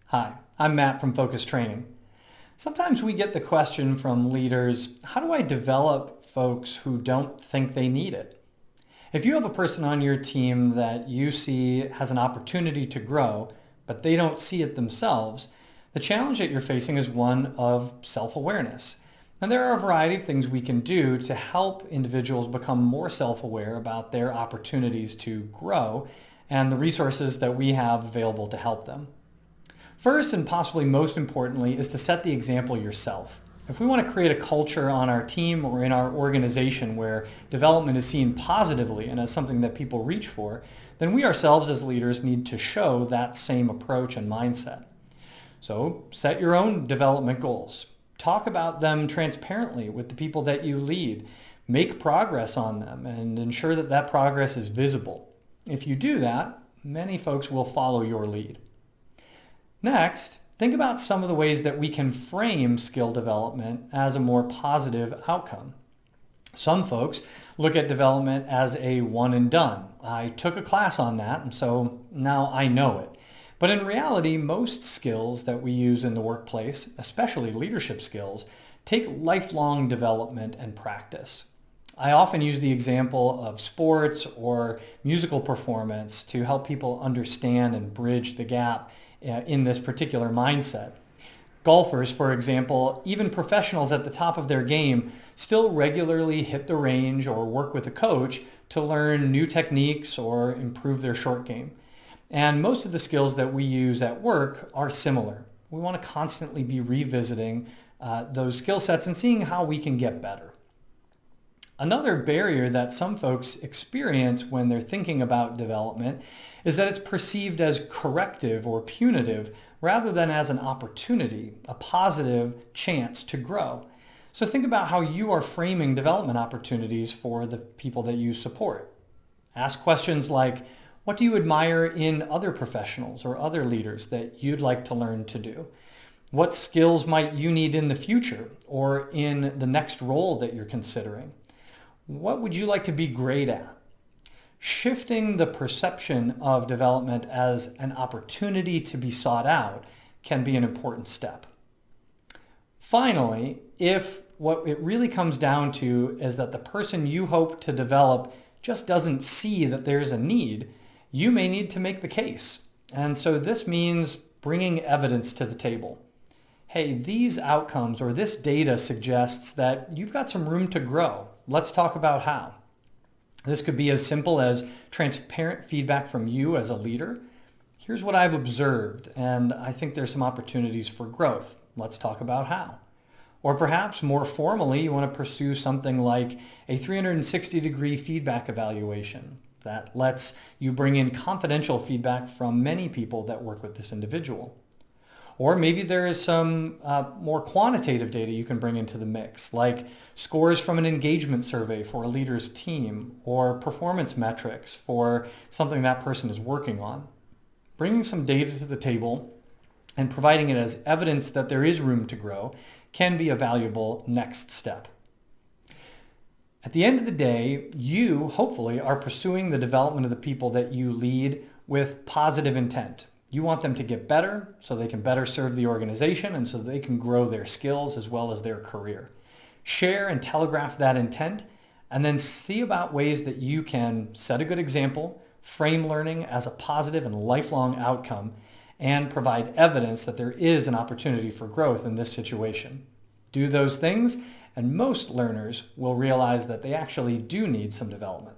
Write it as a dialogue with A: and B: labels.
A: Hi, I'm Matt from Focus Training. Sometimes we get the question from leaders, how do I develop folks who don't think they need it? If you have a person on your team that you see has an opportunity to grow, but they don't see it themselves, the challenge that you're facing is one of self-awareness. And there are a variety of things we can do to help individuals become more self-aware about their opportunities to grow and the resources that we have available to help them. First, and possibly most importantly, is to set the example yourself. If we want to create a culture on our team or in our organization where development is seen positively and as something that people reach for, then we ourselves as leaders need to show that same approach and mindset. So set your own development goals. Talk about them transparently with the people that you lead. Make progress on them and ensure that that progress is visible. If you do that, many folks will follow your lead. Next, think about some of the ways that we can frame skill development as a more positive outcome. Some folks look at development as a one and done. I took a class on that, and so now I know it. But in reality, most skills that we use in the workplace, especially leadership skills, take lifelong development and practice. I often use the example of sports or musical performance to help people understand and bridge the gap in this particular mindset. Golfers, for example, even professionals at the top of their game, still regularly hit the range or work with a coach to learn new techniques or improve their short game. And most of the skills that we use at work are similar. We want to constantly be revisiting those skill sets and seeing how we can get better. Another barrier that some folks experience when they're thinking about development is that it's perceived as corrective or punitive rather than as an opportunity, a positive chance to grow. So think about how you are framing development opportunities for the people that you support. Ask questions like, what do you admire in other professionals or other leaders that you'd like to learn to do? What skills might you need in the future or in the next role that you're considering? What would you like to be great at? Shifting the perception of development as an opportunity to be sought out can be an important step. Finally, if what it really comes down to is that the person you hope to develop just doesn't see that there's a need, you may need to make the case. And so this means bringing evidence to the table. Hey, these outcomes or this data suggests that you've got some room to grow. Let's talk about how. This could be as simple as transparent feedback from you as a leader. Here's what I've observed, and I think there's some opportunities for growth. Let's talk about how. Or perhaps more formally, you want to pursue something like a 360-degree feedback evaluation that lets you bring in confidential feedback from many people that work with this individual. Or maybe there is some more quantitative data you can bring into the mix, like scores from an engagement survey for a leader's team or performance metrics for something that person is working on. Bringing some data to the table and providing it as evidence that there is room to grow can be a valuable next step. At the end of the day, you hopefully are pursuing the development of the people that you lead with positive intent. You want them to get better so they can better serve the organization and so they can grow their skills as well as their career. Share and telegraph that intent and then see about ways that you can set a good example, frame learning as a positive and lifelong outcome, and provide evidence that there is an opportunity for growth in this situation. Do those things and most learners will realize that they actually do need some development.